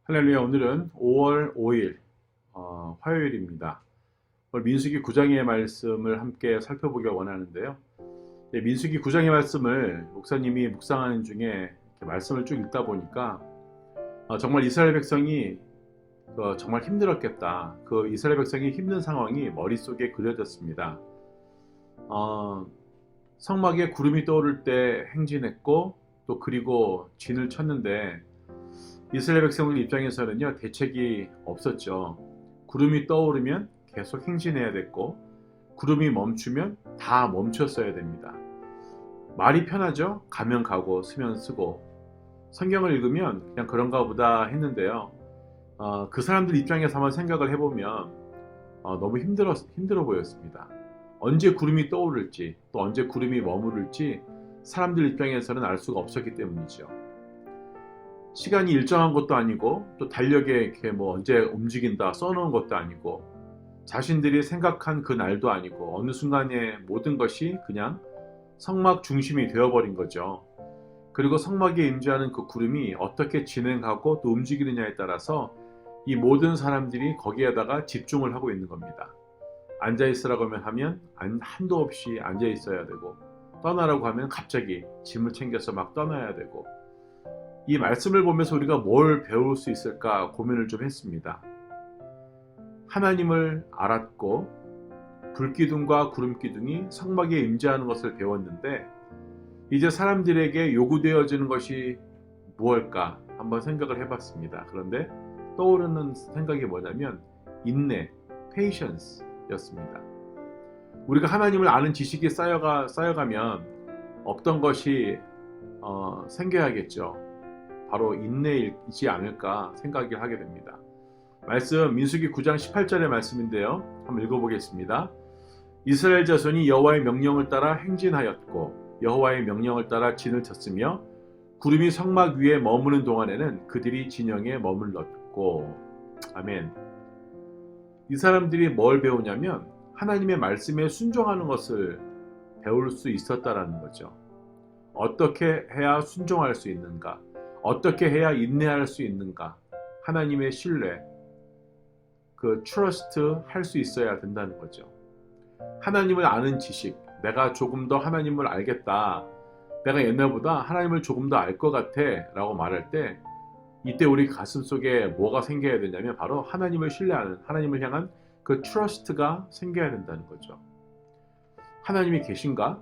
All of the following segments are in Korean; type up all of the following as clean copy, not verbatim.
할렐루야. 오늘은 5월 5일 화요일입니다. 오늘 민수기 9장의 말씀을 함께 살펴보기 원하는데요. 민수기 9장의 말씀을 목사님이 묵상하는 중에 이렇게 말씀을 쭉 읽다 보니까 정말 이스라엘 백성이 정말 힘들었겠다. 그 이스라엘 백성이 힘든 상황이 머릿속에 그려졌습니다. 성막에 구름이 떠오를 때 행진했고 또 그리고 진을 쳤는데 이스라엘 백성들 입장에서는요, 대책이 없었죠. 구름이 떠오르면 계속 행진해야 됐고, 구름이 멈추면 다 멈췄어야 됩니다. 말이 편하죠? 가면 가고 쓰면 쓰고. 성경을 읽으면 그냥 그런가 보다 했는데요. 그 사람들 입장에서 한번 생각을 해보면 너무 힘들어 보였습니다. 언제 구름이 떠오를지, 또 언제 구름이 머무를지 사람들 입장에서는 알 수가 없었기 때문이죠. 시간이 일정한 것도 아니고 또 달력에 이렇게 언제 움직인다 써놓은 것도 아니고 자신들이 생각한 그 날도 아니고 어느 순간에 모든 것이 그냥 성막 중심이 되어버린 거죠. 그리고 성막에 임재하는 그 구름이 어떻게 진행하고 또 움직이느냐에 따라서 이 모든 사람들이 거기에다가 집중을 하고 있는 겁니다. 앉아있으라고 하면 한도 없이 앉아있어야 되고, 떠나라고 하면 갑자기 짐을 챙겨서 막 떠나야 되고, 이 말씀을 보면서 우리가 뭘 배울 수 있을까 고민을 좀 했습니다. 하나님을 알았고 불기둥과 구름기둥이 성막에 임재하는 것을 배웠는데, 이제 사람들에게 요구되어지는 것이 무엇일까 한번 생각을 해봤습니다. 그런데 떠오르는 생각이 뭐냐면 인내, patience 였습니다. 우리가 하나님을 아는 지식이 쌓여가면 없던 것이 생겨야겠죠. 바로 인내이지 않을까 생각을 하게 됩니다. 말씀 민수기 9장 18절의 말씀인데요. 한번 읽어보겠습니다. 이스라엘 자손이 여호와의 명령을 따라 행진하였고 여호와의 명령을 따라 진을 쳤으며 구름이 성막 위에 머무는 동안에는 그들이 진영에 머물렀고. 아멘. 이 사람들이 뭘 배우냐면 하나님의 말씀에 순종하는 것을 배울 수 있었다라는 거죠. 어떻게 해야 순종할 수 있는가? 어떻게 해야 인내할 수 있는가? 하나님의 신뢰, 그 트러스트 할 수 있어야 된다는 거죠. 하나님을 아는 지식, 내가 조금 더 하나님을 알겠다, 내가 옛날보다 하나님을 조금 더 알 것 같아 라고 말할 때, 이때 우리 가슴 속에 뭐가 생겨야 되냐면 바로 하나님을 신뢰하는, 하나님을 향한 그 트러스트가 생겨야 된다는 거죠. 하나님이 계신가?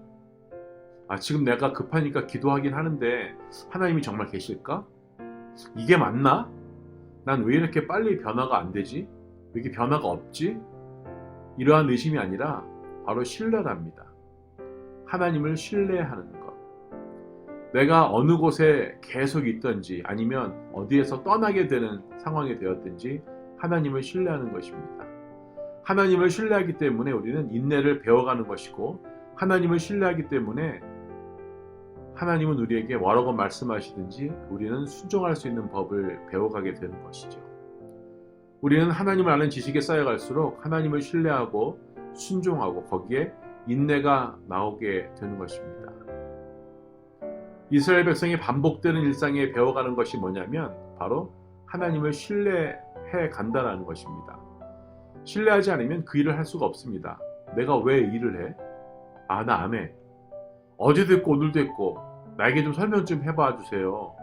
지금 내가 급하니까 기도하긴 하는데 하나님이 정말 계실까? 이게 맞나? 난 왜 이렇게 빨리 변화가 안 되지? 왜 이렇게 변화가 없지? 이러한 의심이 아니라 바로 신뢰랍니다. 하나님을 신뢰하는 것. 내가 어느 곳에 계속 있든지 아니면 어디에서 떠나게 되는 상황이 되었든지 하나님을 신뢰하는 것입니다. 하나님을 신뢰하기 때문에 우리는 인내를 배워가는 것이고, 하나님을 신뢰하기 때문에 하나님은 우리에게 뭐라고 말씀하시든지 우리는 순종할 수 있는 법을 배워가게 되는 것이죠. 우리는 하나님을 아는 지식에 쌓여갈수록 하나님을 신뢰하고 순종하고 거기에 인내가 나오게 되는 것입니다. 이스라엘 백성이 반복되는 일상에 배워가는 것이 뭐냐면 바로 하나님을 신뢰해 간다는 것입니다. 신뢰하지 않으면 그 일을 할 수가 없습니다. 내가 왜 일을 해? 나 안 해. 어제도 했고 오늘도 했고 나에게 좀 설명 좀 해봐 주세요.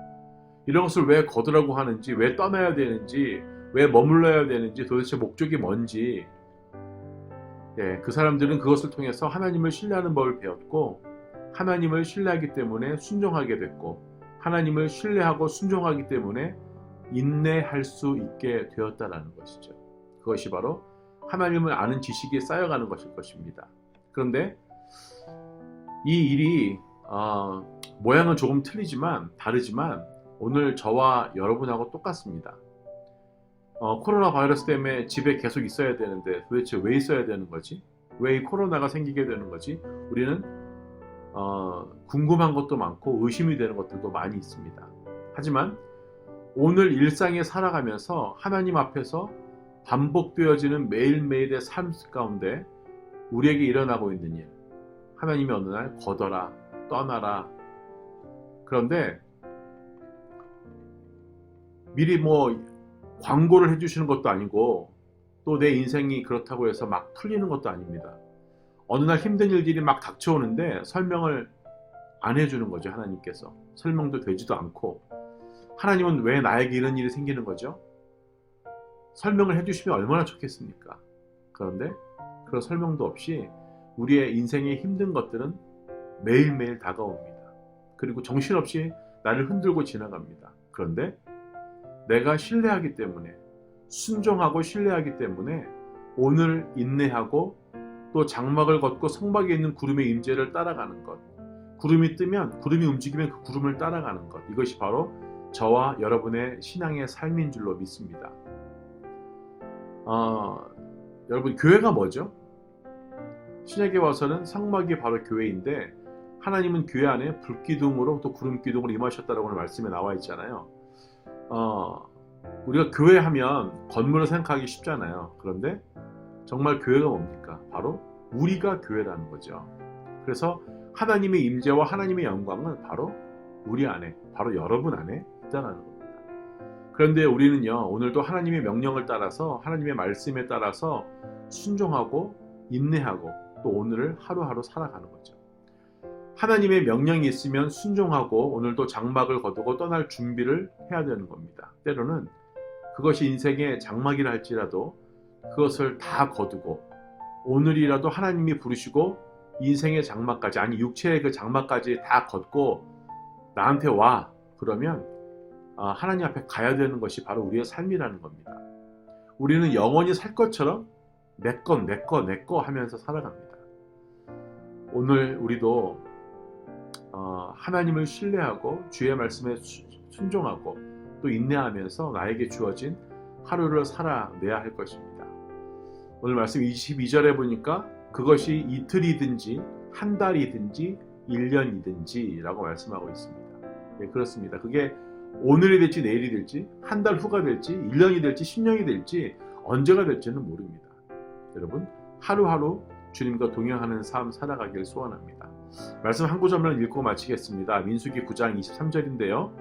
이런 것을 왜 거두라고 하는지, 왜 떠나야 되는지, 왜 머물러야 되는지, 도대체 목적이 뭔지, 그 사람들은 그것을 통해서 하나님을 신뢰하는 법을 배웠고, 하나님을 신뢰하기 때문에 순종하게 됐고, 하나님을 신뢰하고 순종하기 때문에 인내할 수 있게 되었다는 것이죠. 그것이 바로 하나님을 아는 지식이 쌓여가는 것일 것입니다. 그런데 이 일이 모양은 조금 다르지만 오늘 저와 여러분하고 똑같습니다. 코로나 바이러스 때문에 집에 계속 있어야 되는데 도대체 왜 있어야 되는 거지? 왜 이 코로나가 생기게 되는 거지? 우리는 궁금한 것도 많고 의심이 되는 것들도 많이 있습니다. 하지만 오늘 일상에 살아가면서 하나님 앞에서 반복되어지는 매일매일의 삶 가운데 우리에게 일어나고 있는 일, 하나님이 어느 날 거둬라, 떠나라. 그런데 미리 광고를 해주시는 것도 아니고 또 내 인생이 그렇다고 해서 막 풀리는 것도 아닙니다. 어느 날 힘든 일들이 막 닥쳐오는데 설명을 안 해주는 거죠. 하나님께서 설명도 되지도 않고. 하나님은 왜 나에게 이런 일이 생기는 거죠? 설명을 해주시면 얼마나 좋겠습니까? 그런데 그런 설명도 없이 우리의 인생의 힘든 것들은 매일매일 다가옵니다. 그리고 정신없이 나를 흔들고 지나갑니다. 그런데 내가 신뢰하기 때문에, 순종하고 신뢰하기 때문에 오늘 인내하고 또 장막을 걷고 성막에 있는 구름의 임재를 따라가는 것, 구름이 뜨면, 구름이 움직이면 그 구름을 따라가는 것, 이것이 바로 저와 여러분의 신앙의 삶인 줄로 믿습니다. 여러분, 교회가 뭐죠? 신약에 와서는 성막이 바로 교회인데 하나님은 교회 안에 불기둥으로 또 구름기둥으로 임하셨다라고 오늘 말씀에 나와 있잖아요. 우리가 교회 하면 건물을 생각하기 쉽잖아요. 그런데 정말 교회가 뭡니까? 바로 우리가 교회라는 거죠. 그래서 하나님의 임재와 하나님의 영광은 바로 우리 안에, 바로 여러분 안에 있다는 겁니다. 그런데 우리는요, 오늘도 하나님의 명령을 따라서, 하나님의 말씀에 따라서 순종하고 인내하고 또 오늘을 하루하루 살아가는 거죠. 하나님의 명령이 있으면 순종하고 오늘도 장막을 거두고 떠날 준비를 해야 되는 겁니다. 때로는 그것이 인생의 장막이라 할지라도 그것을 다 거두고 오늘이라도 하나님이 부르시고 인생의 장막까지, 아니 육체의 그 장막까지 다 걷고 나한테 와, 그러면 하나님 앞에 가야 되는 것이 바로 우리의 삶이라는 겁니다. 우리는 영원히 살 것처럼 내 거 하면서 살아갑니다. 오늘 우리도 하나님을 신뢰하고 주의 말씀에 순종하고 또 인내하면서 나에게 주어진 하루를 살아내야 할 것입니다. 오늘 말씀 22절에 보니까 그것이 이틀이든지 한 달이든지 1년이든지 라고 말씀하고 있습니다. 네, 그렇습니다. 그게 오늘이 될지 내일이 될지 한 달 후가 될지 1년이 될지 10년이 될지 언제가 될지는 모릅니다. 여러분, 하루하루 주님과 동행하는 삶 살아가길 소원합니다. 말씀 한 구절만 읽고 마치겠습니다. 민수기 9장 23절인데요.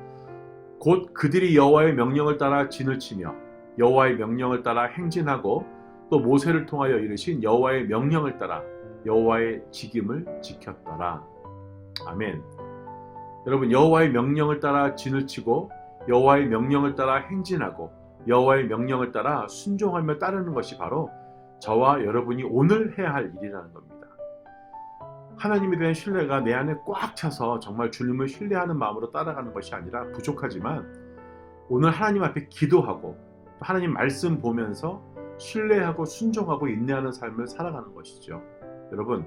곧 그들이 여호와의 명령을 따라 진을 치며 여호와의 명령을 따라 행진하고 또 모세를 통하여 이르신 여호와의 명령을 따라 여호와의 직임을 지켰더라. 아멘. 여러분, 여호와의 명령을 따라 진을 치고 여호와의 명령을 따라 행진하고 여호와의 명령을 따라 순종하며 따르는 것이 바로 저와 여러분이 오늘 해야 할 일이라는 겁니다. 하나님에 대한 신뢰가 내 안에 꽉 차서 정말 주님을 신뢰하는 마음으로 따라가는 것이 아니라 부족하지만 오늘 하나님 앞에 기도하고 하나님 말씀 보면서 신뢰하고 순종하고 인내하는 삶을 살아가는 것이죠. 여러분,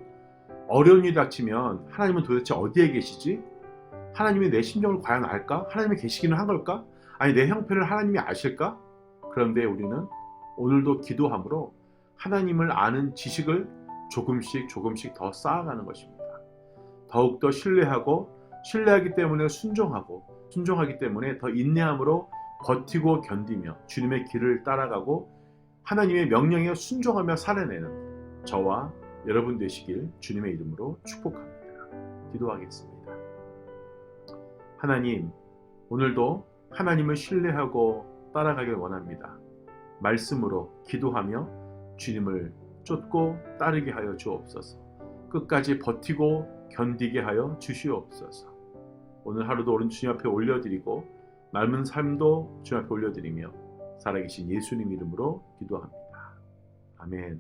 어려운 일이 닥치면 하나님은 도대체 어디에 계시지? 하나님이 내 심정을 과연 알까? 하나님이 계시기는 한 걸까? 아니, 내 형편을 하나님이 아실까? 그런데 우리는 오늘도 기도함으로 하나님을 아는 지식을 조금씩 더 쌓아가는 것입니다. 더욱더 신뢰하기 때문에 순종하기 때문에 더 인내함으로 버티고 견디며 주님의 길을 따라가고 하나님의 명령에 순종하며 살아내는 저와 여러분 되시길 주님의 이름으로 축복합니다. 기도하겠습니다. 하나님, 오늘도 하나님을 신뢰하고 따라가길 원합니다. 말씀으로 기도하며 주님을 쫓고 따르게 하여 주옵소서. 끝까지 버티고 견디게 하여 주시옵소서. 오늘 하루도 오른 주님 앞에 올려드리고 남은 삶도 주님 앞에 올려드리며 살아계신 예수님 이름으로 기도합니다. 아멘.